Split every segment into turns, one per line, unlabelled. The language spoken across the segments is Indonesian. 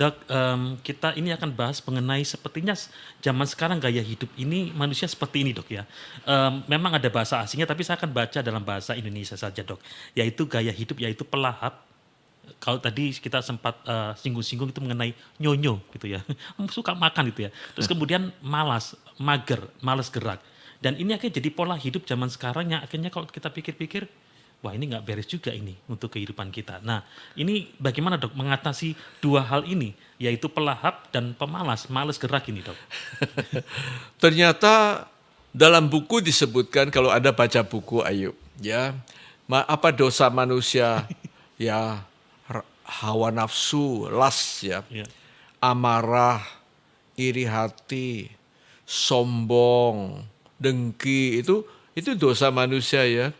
Dok, kita ini akan bahas mengenai sepertinya zaman sekarang gaya hidup ini manusia seperti ini, Dok, ya. Memang ada bahasa asingnya, tapi saya akan baca dalam bahasa Indonesia saja, Dok. Yaitu gaya hidup, yaitu pelahap. Kalau tadi kita sempat singgung-singgung itu mengenai nyonyo gitu ya, suka makan gitu ya. Terus kemudian malas, mager, malas gerak. Dan ini akhirnya jadi pola hidup zaman sekarang yang akhirnya kalau kita pikir-pikir, wah ini nggak beres juga ini untuk kehidupan kita. Nah ini bagaimana dok mengatasi dua hal ini, yaitu pelahap dan pemalas, malas gerak ini dok?
Ternyata dalam buku disebutkan kalau Anda baca buku Ayub, ya, apa dosa manusia, ya, hawa nafsu, las, ya,
Ya.
amarah, iri hati, sombong, dengki, itu dosa manusia ya.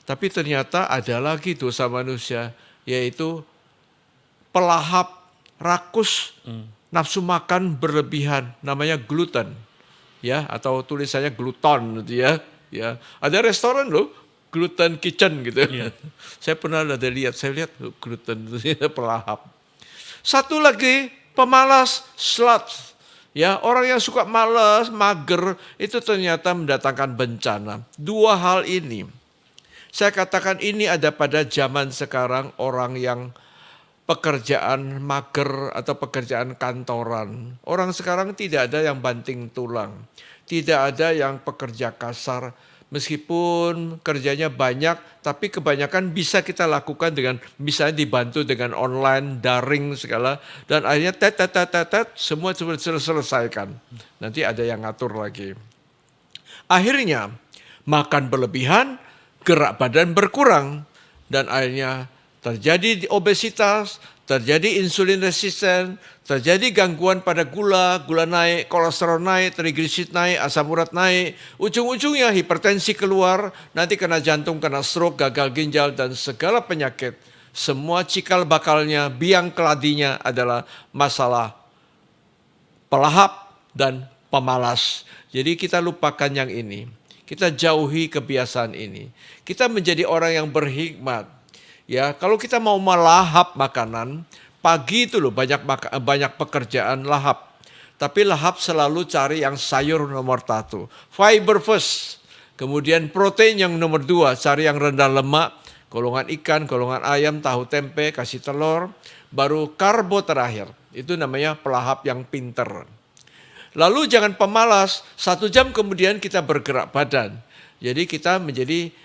Tapi ternyata ada lagi dosa manusia, yaitu pelahap, rakus, nafsu makan berlebihan, namanya gluten, ya, atau tulisannya gluton gitu ya. Ya, ada restoran loh, gluten kitchen gitu.
Iya.
Saya pernah ada lihat, saya lihat gluten itu pelahap. Satu lagi pemalas, slut. Ya, orang yang suka malas, mager, itu ternyata mendatangkan bencana. Dua hal ini, saya katakan ini ada pada zaman sekarang orang yang pekerjaan mager atau pekerjaan kantoran. Orang sekarang tidak ada yang banting tulang. Tidak ada yang pekerja kasar. Meskipun kerjanya banyak, tapi kebanyakan bisa kita lakukan dengan misalnya dibantu dengan online, daring segala. Dan akhirnya semua selesaikan. Nanti ada yang ngatur lagi. Akhirnya makan berlebihan, gerak badan berkurang. Dan akhirnya terjadi obesitas, terjadi insulin resisten, terjadi gangguan pada gula naik, kolesterol naik, trigliserid naik, asam urat naik. Ujung-ujungnya hipertensi keluar, nanti kena jantung, kena stroke, gagal ginjal, dan segala penyakit. Semua cikal bakalnya, biang keladinya adalah masalah pelahap dan pemalas. Jadi kita lupakan yang ini. Kita jauhi kebiasaan ini. Kita menjadi orang yang berhikmat. Ya, kalau kita mau melahap makanan, pagi itu loh banyak pekerjaan lahap. Tapi lahap selalu cari yang sayur nomor 1. Fiber first. Kemudian protein yang nomor 2, cari yang rendah lemak. Golongan ikan, golongan ayam, tahu tempe, kasih telur. Baru karbo terakhir. Itu namanya pelahap yang pinter. Lalu jangan pemalas, 1 jam kemudian kita bergerak badan. Jadi kita menjadi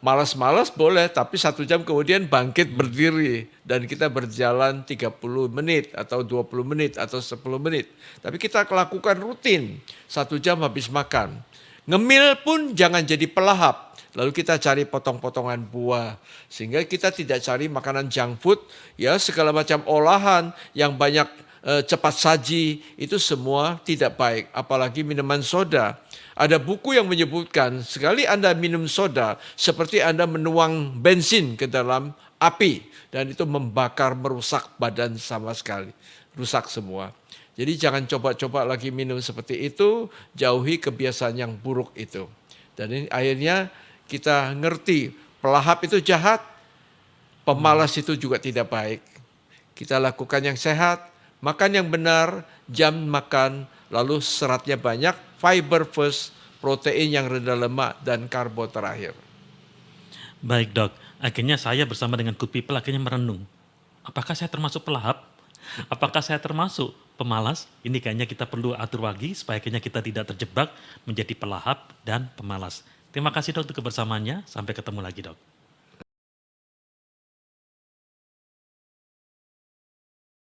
malas-malas boleh, tapi 1 jam kemudian bangkit berdiri. Dan kita berjalan 30 menit atau 20 menit atau 10 menit. Tapi kita lakukan rutin, 1 jam habis makan. Ngemil pun jangan jadi pelahap. Lalu kita cari potong-potongan buah. Sehingga kita tidak cari makanan junk food, ya segala macam olahan yang banyak cepat saji, itu semua tidak baik. Apalagi minuman soda. Ada buku yang menyebutkan, sekali Anda minum soda, seperti Anda menuang bensin ke dalam api. Dan itu membakar, merusak badan sama sekali. Rusak semua. Jadi jangan coba-coba lagi minum seperti itu, jauhi kebiasaan yang buruk itu. Dan ini akhirnya kita ngerti, pelahap itu jahat, pemalas itu juga tidak baik. Kita lakukan yang sehat, makan yang benar, jam makan, lalu seratnya banyak, fiber first, protein yang rendah lemak, dan karbo terakhir.
Baik dok, akhirnya saya bersama dengan good people akhirnya merenung. Apakah saya termasuk pelahap? Apakah saya termasuk pemalas? Ini kayaknya kita perlu atur lagi supaya akhirnya kita tidak terjebak menjadi pelahap dan pemalas. Terima kasih dok untuk kebersamaannya, sampai ketemu lagi dok.